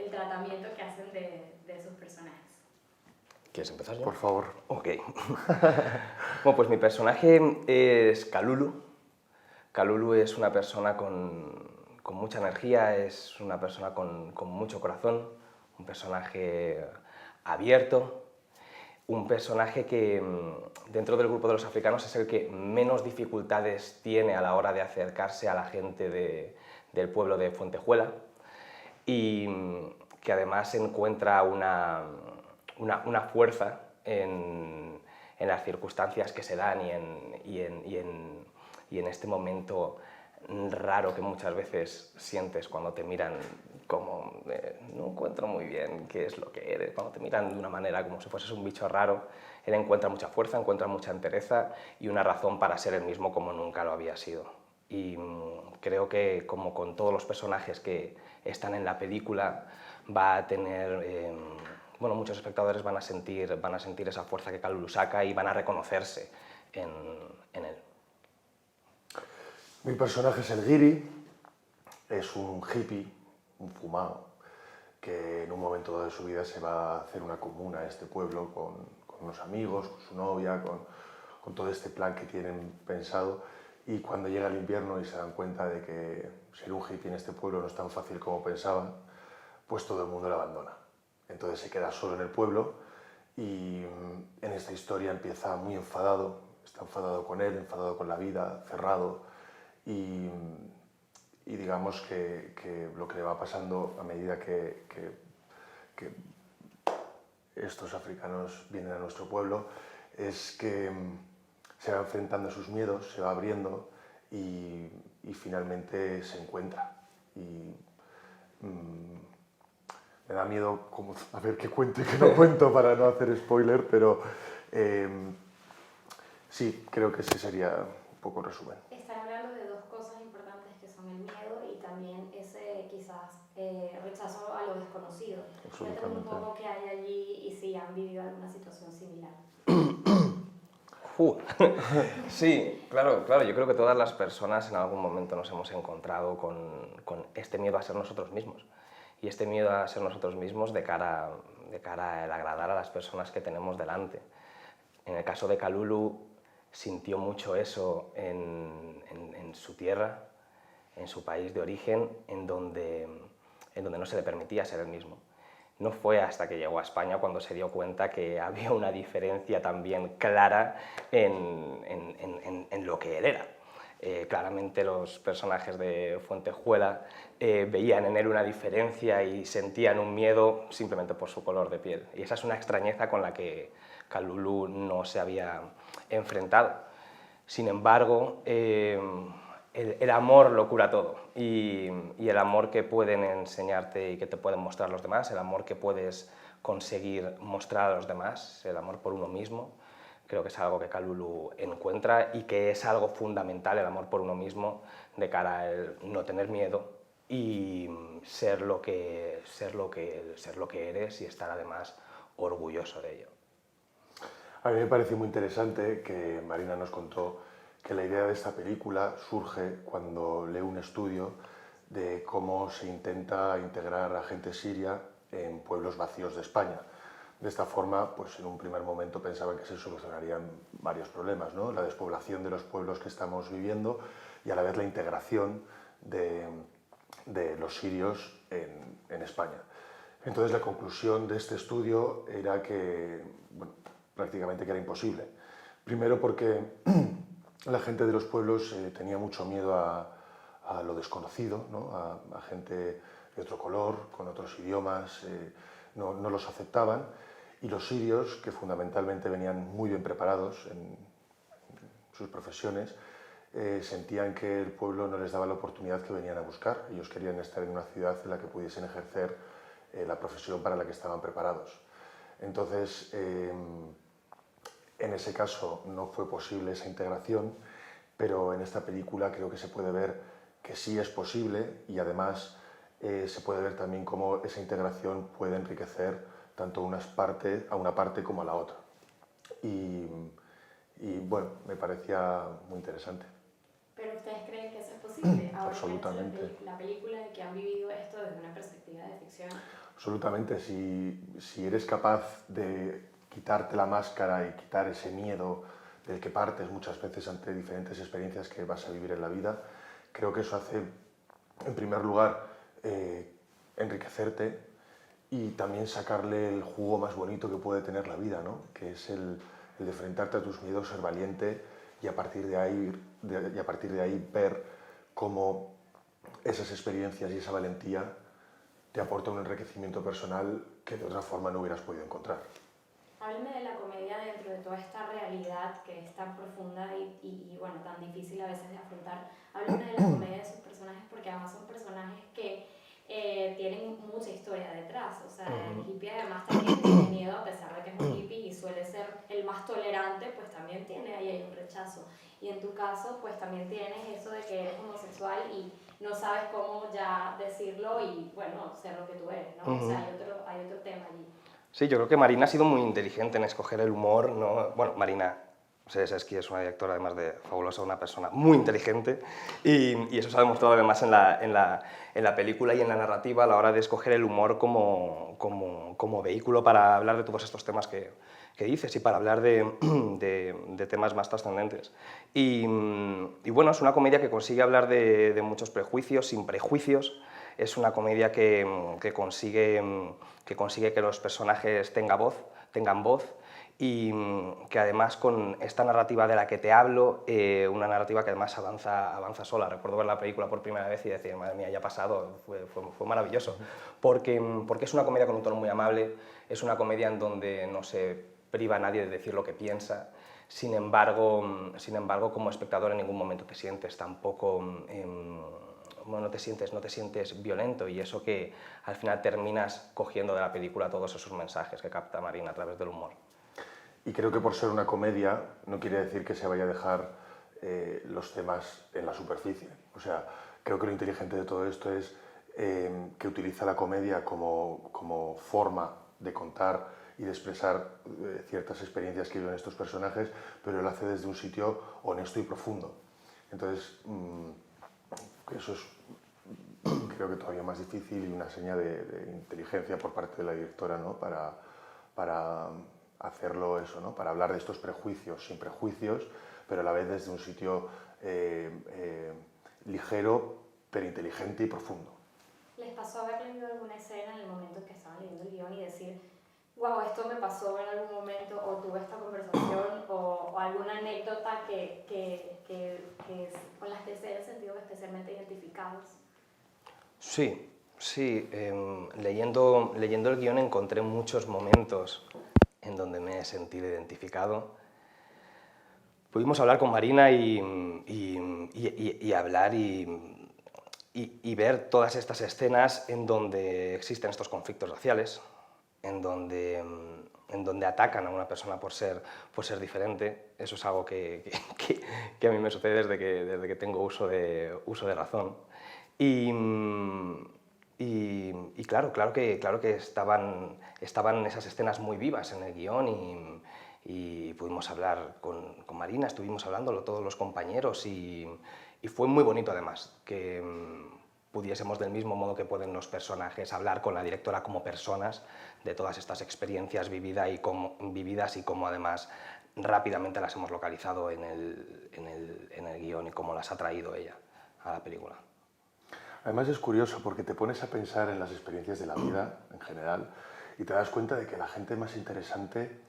el tratamiento que hacen de sus personajes. ¿Quieres empezar ya? Por favor. Ok. Bueno, pues mi personaje es Kalulu. Kalulu es una persona con mucha energía, es una persona con mucho corazón, un personaje abierto, un personaje que dentro del grupo de los africanos es el que menos dificultades tiene a la hora de acercarse a la gente del pueblo de Fuentejuela y que además encuentra una fuerza en las circunstancias que se dan y en este momento raro que muchas veces sientes cuando te miran como no encuentro muy bien qué es lo que eres, cuando te miran de una manera como si fueses un bicho raro, él encuentra mucha fuerza, encuentra mucha entereza y una razón para ser el mismo como nunca lo había sido. Y creo que como con todos los personajes que están en la película va a tener bueno, muchos espectadores van a sentir esa fuerza que Kalulu saca y van a reconocerse en él. Mi personaje es el Giri, es un hippie, un fumado, que en un momento dado de su vida se va a hacer una comuna a este pueblo con unos amigos, con su novia, con todo este plan que tienen pensado, y cuando llega el invierno y se dan cuenta de que ser un hippie en este pueblo no es tan fácil como pensaban, pues todo el mundo lo abandona. Entonces se queda solo en el pueblo y en esta historia empieza muy enfadado, está enfadado con él, enfadado con la vida, cerrado y digamos que lo que le va pasando a medida que estos africanos vienen a nuestro pueblo es que se va enfrentando a sus miedos, se va abriendo y finalmente se encuentra. Y me da miedo como, a ver qué cuento y qué no cuento para no hacer spoiler, pero sí, creo que ese sería un poco el resumen. Están hablando de dos cosas importantes que son el miedo y también ese quizás rechazo a lo desconocido. Cuéntame un poco qué hay allí y si han vivido alguna situación similar. Sí, claro, yo creo que todas las personas en algún momento nos hemos encontrado con este miedo a ser nosotros mismos. Y este miedo a ser nosotros mismos de cara al agradar a las personas que tenemos delante. En el caso de Kalulu, sintió mucho eso en su tierra, en su país de origen, en donde no se le permitía ser el mismo. No fue hasta que llegó a España cuando se dio cuenta que había una diferencia también clara en lo que él era. Claramente los personajes de Fuentejuela veían en él una diferencia y sentían un miedo simplemente por su color de piel. Y esa es una extrañeza con la que Kalulu no se había enfrentado. Sin embargo, el amor lo cura todo y el amor que pueden enseñarte y que te pueden mostrar los demás, el amor que puedes conseguir mostrar a los demás, el amor por uno mismo, creo que es algo que Kalulu encuentra y que es algo fundamental, el amor por uno mismo, de cara a no tener miedo y ser lo que eres y estar además orgulloso de ello. A mí me pareció muy interesante que Marina nos contó que la idea de esta película surge cuando lee un estudio de cómo se intenta integrar a gente siria en pueblos vacíos de España. De esta forma, pues en un primer momento pensaban que se solucionarían varios problemas, ¿no? La despoblación de los pueblos que estamos viviendo y a la vez la integración de los sirios en España. Entonces la conclusión de este estudio era que, bueno, prácticamente que era imposible. Primero porque la gente de los pueblos tenía mucho miedo a lo desconocido, ¿no? a gente de otro color, con otros idiomas, no los aceptaban. Y los sirios, que fundamentalmente venían muy bien preparados en sus profesiones, sentían que el pueblo no les daba la oportunidad que venían a buscar. Ellos querían estar en una ciudad en la que pudiesen ejercer la profesión para la que estaban preparados. Entonces, en ese caso no fue posible esa integración, pero en esta película creo que se puede ver que sí es posible y además se puede ver también cómo esa integración puede enriquecer tanto a una parte como a la otra. Y bueno, me parecía muy interesante. ¿Pero ustedes creen que eso es posible? Ahora Absolutamente. la película de que han vivido esto desde una perspectiva de ficción. Absolutamente. Si eres capaz de quitarte la máscara y quitar ese miedo del que partes muchas veces ante diferentes experiencias que vas a vivir en la vida, creo que eso hace, en primer lugar, enriquecerte y también sacarle el jugo más bonito que puede tener la vida, ¿no? Que es el de enfrentarte a tus miedos, ser valiente y a partir de ahí ver cómo esas experiencias y esa valentía te aporta un enriquecimiento personal que de otra forma no hubieras podido encontrar. Háblame de la comedia dentro de toda esta realidad que es tan profunda y bueno, tan difícil a veces de afrontar. Háblame de la comedia de sus personajes porque además son personajes que tienen mucha historia detrás. O sea, el hippie además también tiene miedo a pesar de que es un hippie y suele ser el más tolerante, pues también tiene ahí un rechazo. Y en tu caso, pues también tienes eso de que eres homosexual y no sabes cómo ya decirlo y bueno, ser lo que tú eres, ¿no? O sea, hay otro tema allí. Sí, yo creo que Marina ha sido muy inteligente en escoger el humor, ¿no? Bueno, Marina Sereseski es una directora, además de fabulosa, una persona muy inteligente y eso se ha demostrado además en la película y en la narrativa a la hora de escoger el humor como vehículo para hablar de todos estos temas que dices y para hablar de temas más trascendentes. Y bueno, es una comedia que consigue hablar de muchos prejuicios, sin prejuicios. Es una comedia que consigue que los personajes tengan voz y que además con esta narrativa de la que te hablo, una narrativa que además avanza sola. Recuerdo ver la película por primera vez y decir, madre mía, ya ha pasado, fue maravilloso, porque es una comedia con un tono muy amable, es una comedia en donde no se priva a nadie de decir lo que piensa, sin embargo, como espectador en ningún momento te sientes tampoco... no te sientes violento y eso que al final terminas cogiendo de la película todos esos mensajes que capta Marina a través del humor. Y creo que por ser una comedia no quiere decir que se vaya a dejar los temas en la superficie. O sea, creo que lo inteligente de todo esto es que utiliza la comedia como forma de contar y de expresar ciertas experiencias que viven estos personajes, pero lo hace desde un sitio honesto y profundo. Entonces, eso es creo que todavía más difícil y una seña de inteligencia por parte de la directora, ¿no? Para hacerlo eso, ¿no? Para hablar de estos prejuicios sin prejuicios, pero a la vez desde un sitio ligero, pero inteligente y profundo. ¿Les pasó haber leído alguna escena en el momento en que estaban leyendo el guión y decir, wow, esto me pasó en algún momento, o tuve esta conversación, o alguna anécdota con las que se hayan sentido especialmente identificados? Sí, leyendo el guión encontré muchos momentos en donde me he sentido identificado. Pudimos hablar con Marina y hablar y ver todas estas escenas en donde existen estos conflictos raciales, en donde atacan a una persona por ser diferente. Eso es algo que a mí me sucede desde que tengo uso de razón. Y claro que estaban esas escenas muy vivas en el guión y pudimos hablar con Marina, estuvimos hablándolo todos los compañeros y fue muy bonito además que pudiésemos del mismo modo que pueden los personajes hablar con la directora como personas de todas estas experiencias vividas y cómo además rápidamente las hemos localizado en el guión y cómo las ha traído ella a la película. Además es curioso porque te pones a pensar en las experiencias de la vida en general y te das cuenta de que la gente más interesante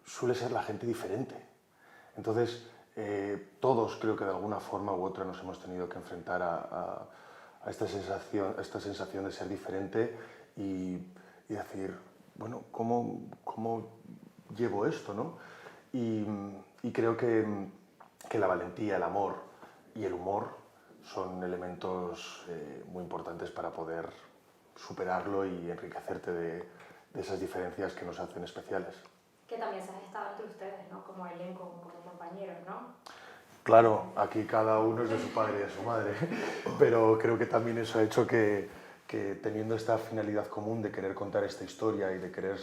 suele ser la gente diferente. Entonces, todos creo que de alguna forma u otra nos hemos tenido que enfrentar a esta sensación de ser diferente y decir, bueno, ¿cómo llevo esto, ¿no? Y creo que la valentía, el amor y el humor son elementos muy importantes para poder superarlo y enriquecerte de esas diferencias que nos hacen especiales. Que también se ha gestado entre ustedes, ¿no? Como elenco, como compañeros, ¿no? Claro, aquí cada uno es de su padre y de su madre, pero creo que también eso ha hecho que teniendo esta finalidad común de querer contar esta historia y de querer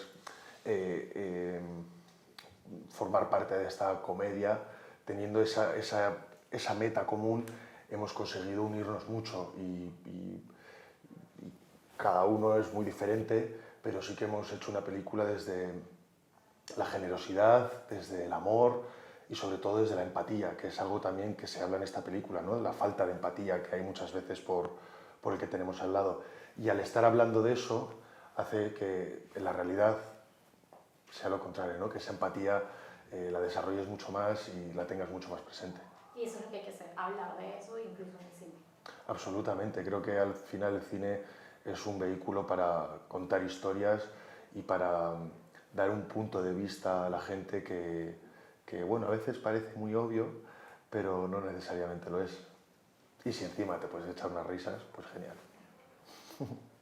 formar parte de esta comedia, teniendo esa meta común, hemos conseguido unirnos mucho y cada uno es muy diferente, pero sí que hemos hecho una película desde la generosidad, desde el amor y sobre todo desde la empatía, que es algo también que se habla en esta película, ¿no? La falta de empatía que hay muchas veces por el que tenemos al lado. Y al estar hablando de eso, hace que en la realidad sea lo contrario, ¿no? Que esa empatía la desarrolles mucho más y la tengas mucho más presente. Y eso es lo que hay que hacer, hablar de eso incluso en el cine. Absolutamente, creo que al final el cine es un vehículo para contar historias y para dar un punto de vista a la gente que, bueno, a veces parece muy obvio, pero no necesariamente lo es. Y si encima te puedes echar unas risas, pues genial.